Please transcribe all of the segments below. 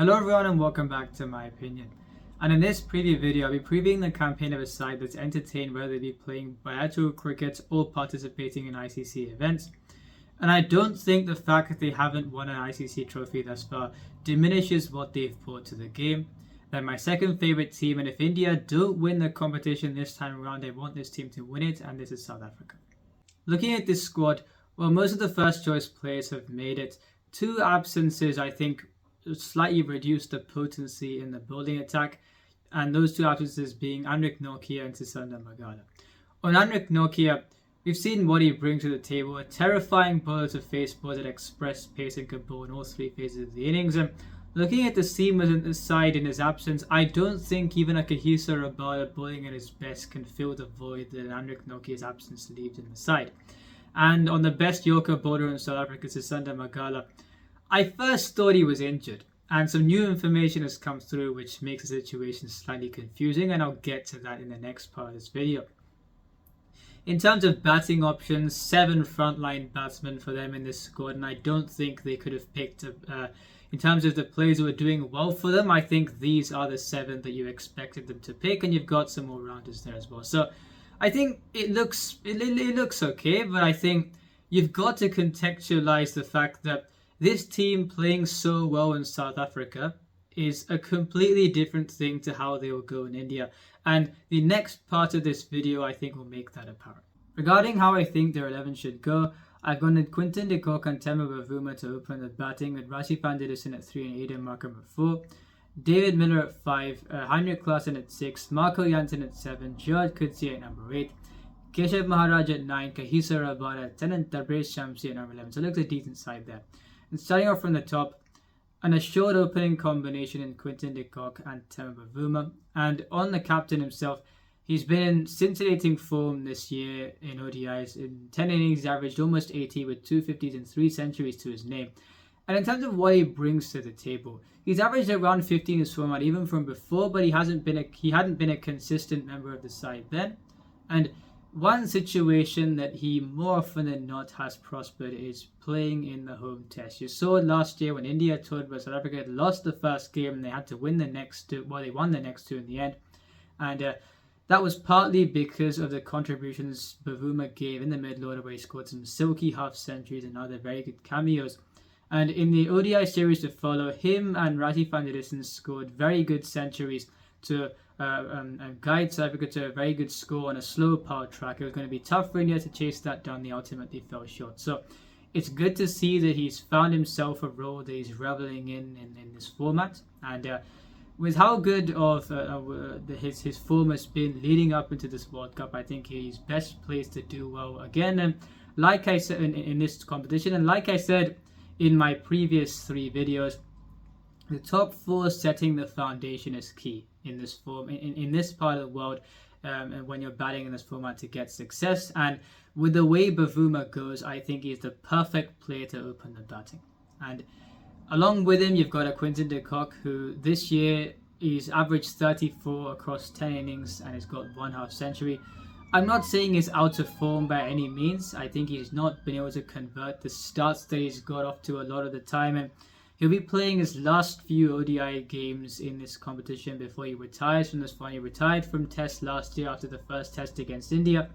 Hello everyone and welcome back to My Opinion. And in this preview video, I'll be previewing the campaign of a side that's entertained whether they be playing bilateral cricket or participating in ICC events. And I don't think the fact that they haven't won an ICC trophy thus far diminishes what they've brought to the game. They're my second favourite team, and if India don't win the competition this time around, I want this team to win it, and this is South Africa. Looking at this squad, well, most of the first choice players have made it. Two absences, I think, slightly reduced the potency in the bowling attack, and those two absences being Anrich Nortje and Sisanda Magala. On Anrich Nortje, we've seen what he brings to the table, a terrifying bowler to face, bowls at express pace and can bowl in all three phases of the innings. And looking at the seamers in the side in his absence, I don't think even a Kahisa Rabada bowling at his best can fill the void that Anrich Nortje's absence leaves in the side. And on the best Yorker bowler in South Africa, Sisanda Magala, I first thought he was injured, and some new information has come through which makes the situation slightly confusing, and I'll get to that in the next part of this video. In terms of batting options, 7 frontline batsmen for them in this squad, and I don't think they could have picked in terms of the players who are doing well for them. I think these are the 7 that you expected them to pick, and you've got some more rounders there as well. So I think it looks okay, but I think you've got to contextualize the fact that this team playing so well in South Africa is a completely different thing to how they will go in India. And the next part of this video, I think, will make that apparent. Regarding how I think their 11 should go, I've gone Quinton de Kock and Temba Bavuma to open the batting, with Rashi Pandidison at 3 and Aiden Markham at 4. David Miller at 5, Heinrich Klaassen at 6, Marco Jansen at 7, Gerard Kutsi at number 8, Keshav Maharaj at 9, Kahisa Rabada at 10, and Tabriz Shamsi at number 11. So it looks a decent side there. And starting off from the top, and a short opening combination in Quinton de Kock and Temba Bavuma. And on the captain himself, he's been in scintillating form this year in ODIs. In 10 innings, he's averaged almost 80 with 2 50s and 3 centuries to his name. And in terms of what he brings to the table, he's averaged around 50 in his format even from before, but he hadn't been a consistent member of the side then. And one situation that he more often than not has prospered is playing in the home test. You saw it last year when India toured, but South Africa had lost the first game and they had to win the next two. Well, they won the next two in the end. And that was partly because of the contributions Bavuma gave in the mid-order, where he scored some silky half centuries and other very good cameos. And in the ODI series to follow, him and Raji Pandidison scored very good centuries to guide South Africa to a very good score on a slow power track. It was going to be tough for India to chase that down. They ultimately fell short. So it's good to see that he's found himself a role that he's reveling in this format. And with how good of his form has been leading up into this World Cup, I think he's best placed to do well again. And like I said in this competition, and like I said in my previous 3 videos, the top 4 setting the foundation is key in this form, in this part of the world, and when you're batting in this format to get success. And with the way Bavuma goes, I think he's the perfect player to open the batting. And along with him, you've got a Quinton de Kock, who this year he's averaged 34 across 10 innings and has got 1 half century. I'm not saying he's out of form by any means. I think he's not been able to convert the starts that he's got off to a lot of the time, and he'll be playing his last few ODI games in this competition before he retires from this one. He retired from Test last year after the first Test against India.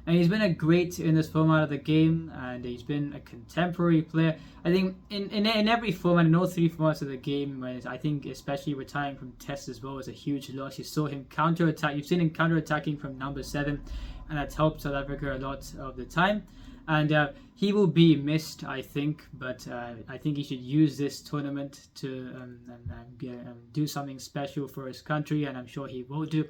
And he's been a great in this format of the game, and he's been a contemporary player. I think in every format, in all 3 formats of the game, I think especially retiring from Test as well was a huge loss. You saw him counter-attack. You've seen him counter-attacking from number 7, and that's helped South Africa a lot of the time. And he will be missed, I think, but I think he should use this tournament to do something special for his country, and I'm sure he will do.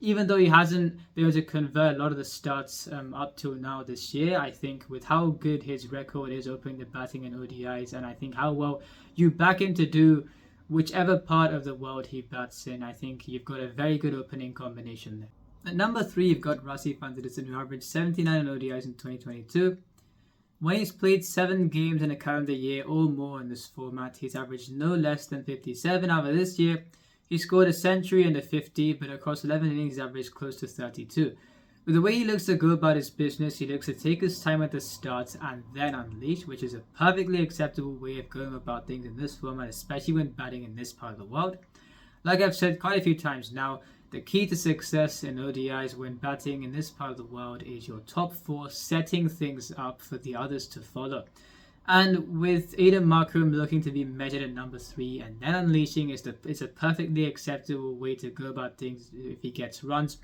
Even though he hasn't been able to convert a lot of the starts up till now this year, I think with how good his record is opening the batting in ODIs, and I think how well you back him to do whichever part of the world he bats in, I think you've got a very good opening combination there. At number 3, you've got Rashi Pandidison, who averaged 79 in ODIs in 2022. When he's played 7 games in a calendar year or more in this format, he's averaged no less than 57. However, this year, he scored a century and a 50, but across 11 innings, he's averaged close to 32. With the way he looks to go about his business, he looks to take his time at the start and then unleash, which is a perfectly acceptable way of going about things in this format, especially when batting in this part of the world. Like I've said quite a few times now, the key to success in ODIs when batting in this part of the world is your top four setting things up for the others to follow. And with Aiden Markram looking to be measured at number 3 and then unleashing is a perfectly acceptable way to go about things if he gets runs.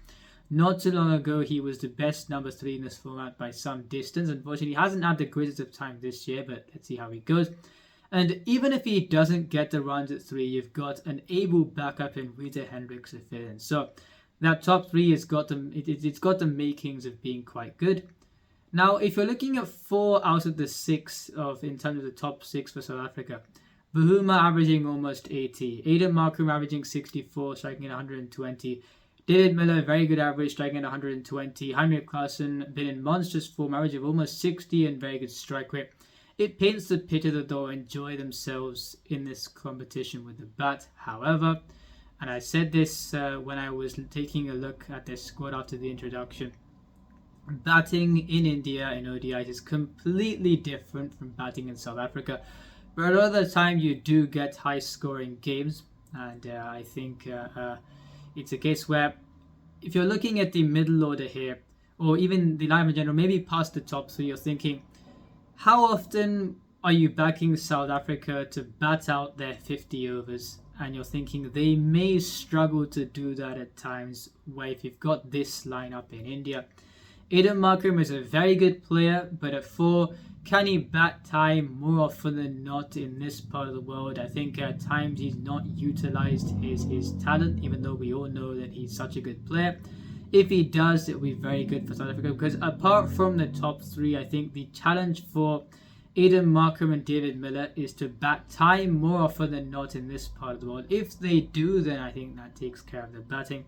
Not too long ago, he was the best number 3 in this format by some distance. Unfortunately, he hasn't had the greatest of time this year, but let's see how he goes. And even if he doesn't get the runs at 3, you've got an able backup in Rita Hendricks to fill in. So that top 3 has got it's got the makings of being quite good. Now, if you're looking at 4 out of the 6 in terms of the top 6 for South Africa, Bahuma averaging almost 80, Aiden Markram averaging 64, striking at 120. David Miller, very good average, striking at 120. Heinrich Klaasen, been in monstrous form, average of almost 60 and very good strike rate. It paints the picture that they'll enjoy themselves in this competition with the bat. However, and I said this when I was taking a look at their squad after the introduction, batting in India in ODIs is completely different from batting in South Africa. But a lot of the time you do get high-scoring games, and I think it's a case where if you're looking at the middle order here, or even the lineup in general, maybe past the top 3, you're thinking, how often are you backing South Africa to bat out their 50 overs? And you're thinking they may struggle to do that at times, where if you've got this lineup in India. Aiden Markram is a very good player, but at 4, can he bat time more often than not in this part of the world? I think at times he's not utilized his talent, even though we all know that he's such a good player. If he does, it'll be very good for South Africa, because apart from the top 3, I think the challenge for Aiden Markram and David Miller is to bat time more often than not in this part of the world. If they do, then I think that takes care of the batting.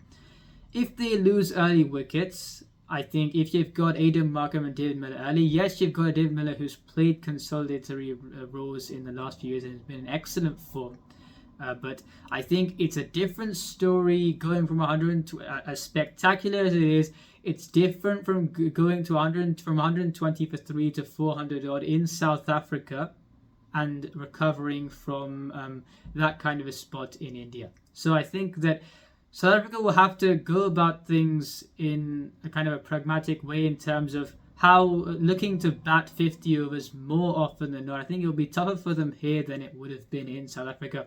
If they lose early wickets, I think if you've got Aiden Markram and David Miller early, yes, you've got David Miller who's played consolidatory roles in the last few years and has been in excellent form. But I think it's a different story going from 100 as spectacular as it is. It's different from going to 120 for 3 to 400 odd in South Africa and recovering from that kind of a spot in India. So I think that South Africa will have to go about things in a kind of a pragmatic way in terms of how looking to bat 50 overs more often than not. I think it'll be tougher for them here than it would have been in South Africa.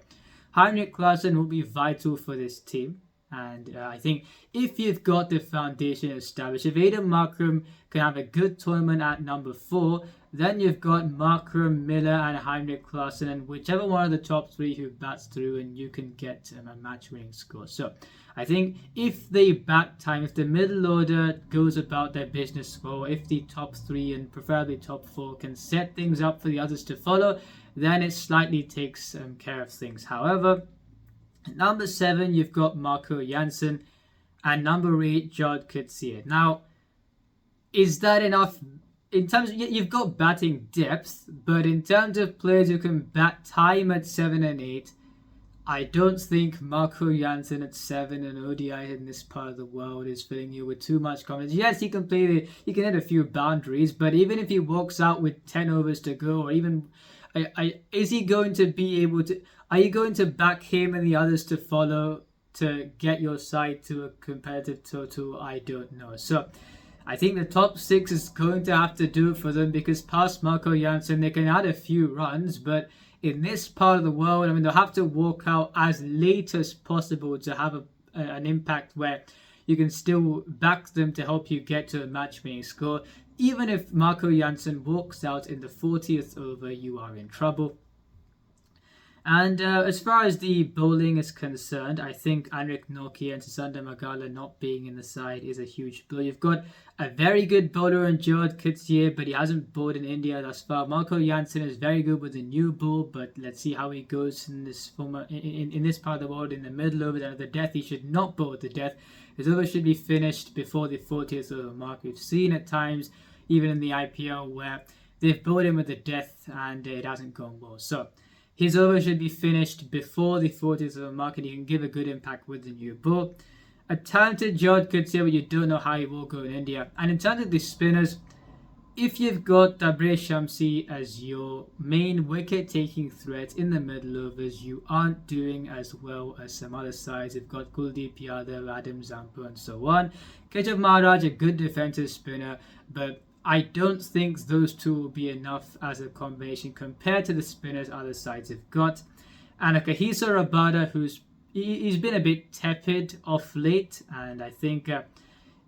Heinrich Klaasen will be vital for this team. And I think if you've got the foundation established, if Aiden Markram can have a good tournament at number 4, then you've got Markram, Miller and Heinrich Klaasen, and whichever one of the top 3 who bats through, and you can get a match-winning score. So I think if they bat time, if the middle order goes about their business well, if the top 3 and preferably top 4 can set things up for the others to follow, then it slightly takes care of things. However, at number 7, you've got Marco Jansen, and number 8, Jod Coetzee. Now, is that enough? In terms of, you've got batting depth, but in terms of players who can bat time at 7 and 8, I don't think Marco Jansen at 7 and ODI in this part of the world is filling you with too much confidence. Yes, he can hit a few boundaries, but even if he walks out with 10 overs to go, or even, is he going to be able to? Are you going to back him and the others to follow to get your side to a competitive total? I don't know. So I think the top 6 is going to have to do it for them, because past Marco Jansen, they can add a few runs, but in this part of the world, I mean, they'll have to walk out as late as possible to have an impact where you can still back them to help you get to a match-winning score. Even if Marco Jansen walks out in the 40th over, you are in trouble. And as far as the bowling is concerned, I think Anrik Nortje and Sisanda Magala not being in the side is a huge blow. You've got a very good bowler in Jod Coetzee, but he hasn't bowled in India thus far. Marco Jansen is very good with the new ball, but let's see how he goes in this format, in this part of the world. In the middle over the death, he should not bowl at the death. His over should be finished before the 40th over mark. We've seen at times, even in the IPL, where they've bowled him with the death and it hasn't gone well. So his over should be finished before the 40th of the mark, and he can give a good impact with the new ball. a talented Jod could say, but you don't know how he will go in India. And in terms of the spinners, if you've got Tabraiz Shamsi as your main wicket-taking threat in the middle overs, you aren't doing as well as some other sides. You've got Kuldeep Yadav, Adam Zampa and so on. Keshav Maharaj, a good defensive spinner, but I don't think those two will be enough as a combination compared to the spinners other sides have got. And a Kagiso Rabada, he's been a bit tepid off late, and I think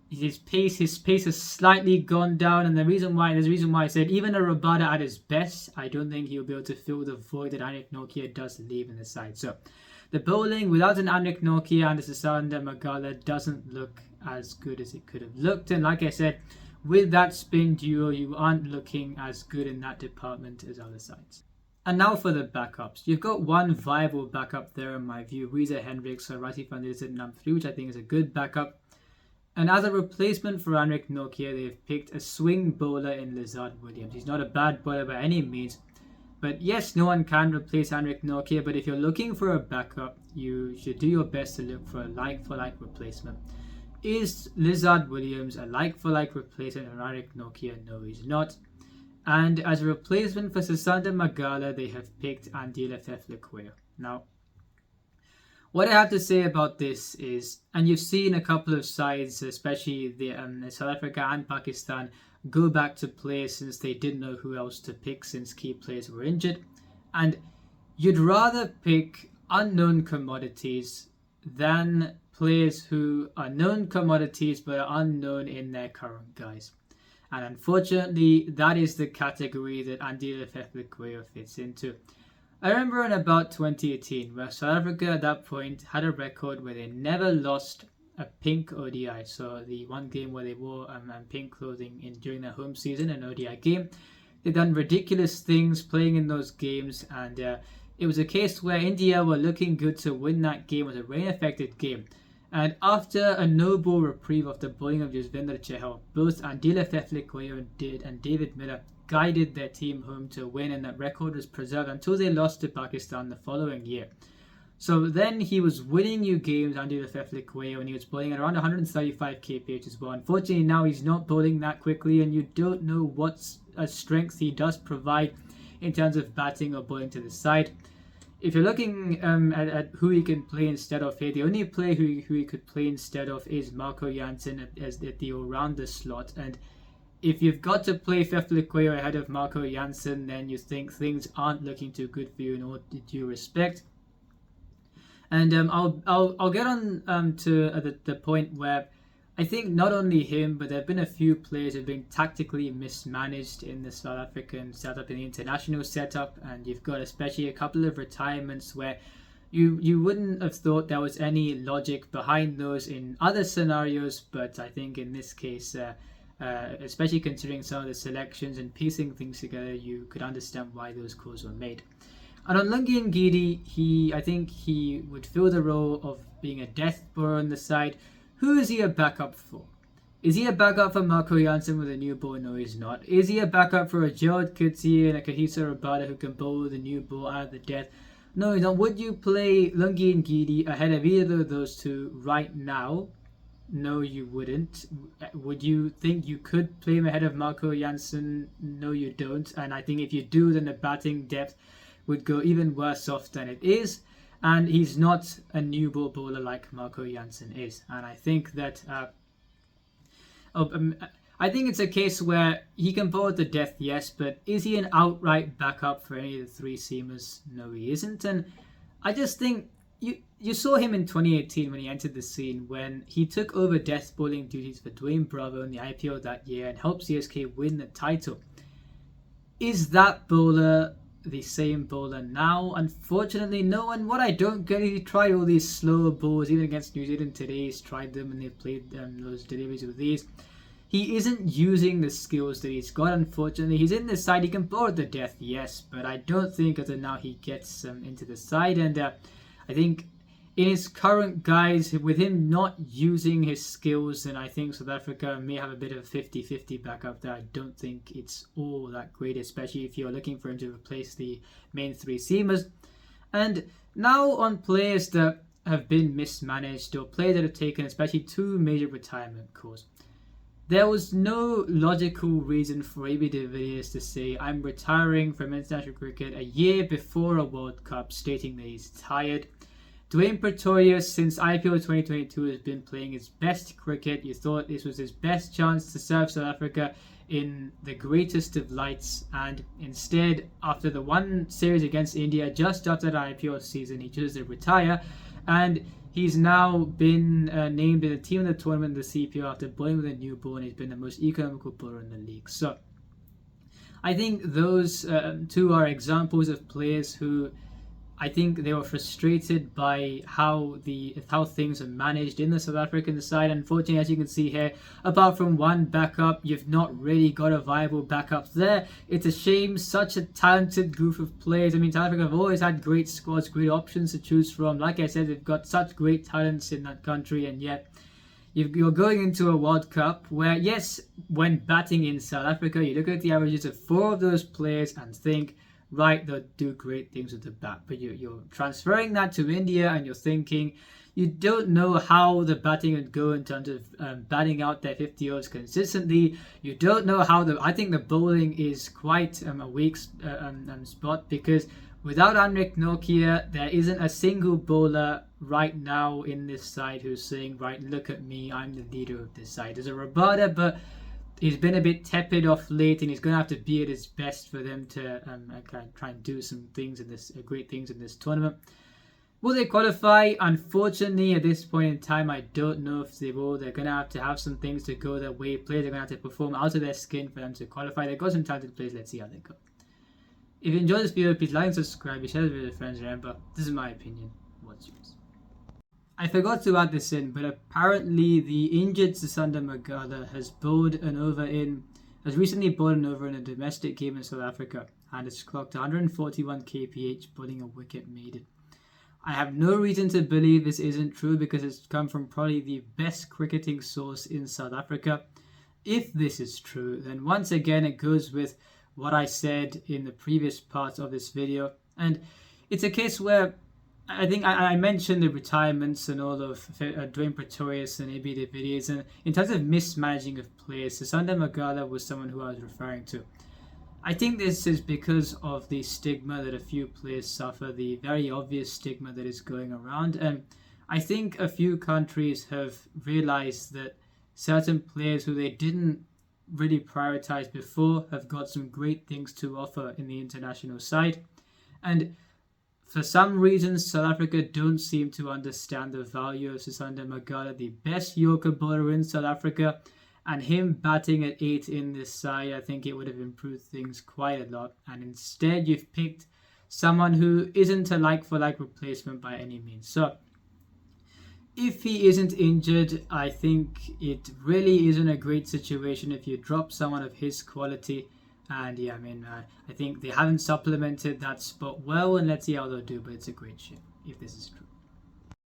his pace has slightly gone down, and there's a reason why I said even a Rabada at his best, I don't think he'll be able to fill the void that Anrich Nortje does leave in the side. So the bowling without an Anrich Nortje and a Sasanda Magala doesn't look as good as it could have looked, and like I said, with that spin duo, you aren't looking as good in that department as other sides. And now for the backups. You've got one viable backup there in my view, Reza Hendricks or Ratif van der Zit in number 3, which I think is a good backup. And as a replacement for Anrich Nortje, they've picked a swing bowler in Lizard Williams. He's not a bad bowler by any means. But yes, no one can replace Anrich Nortje, but if you're looking for a backup, you should do your best to look for a like-for-like replacement. Is Lizard Williams a like-for-like replacement for Anrich Nortje? No, he's not. And as a replacement for Sasanda Magala, they have picked Andile Feflequer. Now, what I have to say about this is, and you've seen a couple of sides, especially the South Africa and Pakistan, go back to players since they didn't know who else to pick since key players were injured. And you'd rather pick unknown commodities than players who are known commodities but are unknown in their current guise. And unfortunately, that is the category that Andile Feflequer fits into. I remember in about 2018, where South Africa at that point had a record where they never lost a pink ODI. So the one game where they wore pink clothing during their home season, an ODI game. They've done ridiculous things playing in those games, and it was a case where India were looking good to win that game. It was a rain-affected game. And after a no-ball reprieve of the bowling of Jasvinder Chahal, both Andile Feflequer and David Miller guided their team home to a win, and that record was preserved until they lost to Pakistan the following year. So then he was winning you games, Andile Feflequer, when he was bowling at around 135 kph as well. Unfortunately, now he's not bowling that quickly, and you don't know what strength he does provide in terms of batting or bowling to the side. If you're looking at who he can play instead of here, the only player who he could play instead of is Marco Jansen at the all-rounder slot. And if you've got to play Feflequer ahead of Marco Jansen, then you think things aren't looking too good for you in all due respect. And I'll get on to the point where I think not only him, but there have been a few players who have been tactically mismanaged in the South African setup, in the international setup, and you've got especially a couple of retirements where you wouldn't have thought there was any logic behind those in other scenarios, but I think in this case, especially considering some of the selections and piecing things together, you could understand why those calls were made. And on Lungi Ngidi, I think he would fill the role of being a death blow on the side. Who is he a backup for? Is he a backup for Marco Jansen with a new ball? No, he's not. Is he a backup for a Jod Kutsi and a Kagiso Rabada who can bowl with a new ball out of the death? No, he's not. Would you play Lungi Ngidi ahead of either of those two right now? No, you wouldn't. Would you think you could play him ahead of Marco Jansen? No, you don't. And I think if you do, then the batting depth would go even worse off than it is. And he's not a new ball bowler like Marco Jansen is. And I think that I think it's a case where he can bowl to death, yes, but is he an outright backup for any of the three seamers? No, he isn't. And I just think you saw him in 2018 when he entered the scene, when he took over death bowling duties for Dwayne Bravo in the IPL that year and helped CSK win the title. Is that bowler the same bowler now? Unfortunately, no. And what I don't get is he tried all these slower balls, even against New Zealand today. He's tried them and they played those deliveries with these. He isn't using the skills that he's got, unfortunately. He's in the side, he can bowl to death, yes, but I don't think as of now he gets into the side. And I think in his current guise, with him not using his skills, then I think South Africa may have a bit of a 50-50 backup there. I don't think it's all that great, especially if you're looking for him to replace the main three seamers. And now on players that have been mismanaged, or players that have taken especially 2 major retirement calls. There was no logical reason for AB de Villiers to say, I'm retiring from international cricket a year before a World Cup, stating that he's tired. Dwayne Pretorius, since IPL 2022, has been playing his best cricket. You thought this was his best chance to serve South Africa in the greatest of lights, and instead, after the one series against India, just after the IPL season, he chose to retire, and he's now been named in the team of the tournament, the CPO, after bowling with a new ball, and he's been the most economical bowler in the league. So I think those two are examples of players who I think they were frustrated by how things are managed in the South African side. Unfortunately, as you can see here, apart from one backup, you've not really got a viable backup there. It's a shame, such a talented group of players. I mean, South Africa have always had great squads, great options to choose from. Like I said, they've got such great talents in that country, and yet you're going into a World Cup where, yes, when batting in South Africa, you look at the averages of 4 of those players and think, right, they'll do great things with the bat. But you're transferring that to India, and you're thinking you don't know how the batting would go in terms of batting out their 50 overs consistently. You don't know how I think the bowling is quite a weak spot, because without Anrich Nokia, there isn't a single bowler right now in this side who's saying, right, look at me, I'm the leader of this side. There's a Rabada, but he's been a bit tepid off late, and he's going to have to be at his best for them to try and do some things in this great things in this tournament. Will they qualify? Unfortunately, at this point in time, I don't know if they will. They're going to have some things to go their way. Players are going to have to perform out of their skin for them to qualify. They've got some talented players. Let's see how they go. If you enjoyed this video, please like and subscribe. Share this video with friends. Remember, this is my opinion. What's yours? I forgot to add this in, but apparently the injured Sisanda Magala has recently bowled an over in a domestic game in South Africa, and has clocked 141 kph, bowling a wicket maiden. I have no reason to believe this isn't true, because it's come from probably the best cricketing source in South Africa. If this is true, then once again it goes with what I said in the previous part of this video, and it's a case where I think I mentioned the retirements and all of Dwayne Pretorius and AB de Villiers, and in terms of mismanaging of players, Sisanda Magala was someone who I was referring to. I think this is because of the stigma that a few players suffer, the very obvious stigma that is going around, and I think a few countries have realized that certain players who they didn't really prioritize before have got some great things to offer in the international side, and for some reason, South Africa don't seem to understand the value of Sisanda Magala, the best Yorker bowler in South Africa, and him batting at 8 in this side. I think it would have improved things quite a lot, and instead you've picked someone who isn't a like-for-like replacement by any means. So if he isn't injured, I think it really isn't a great situation if you drop someone of his quality. And yeah, I think they haven't supplemented that spot well, and let's see how they'll do, but it's a great shame if this is true.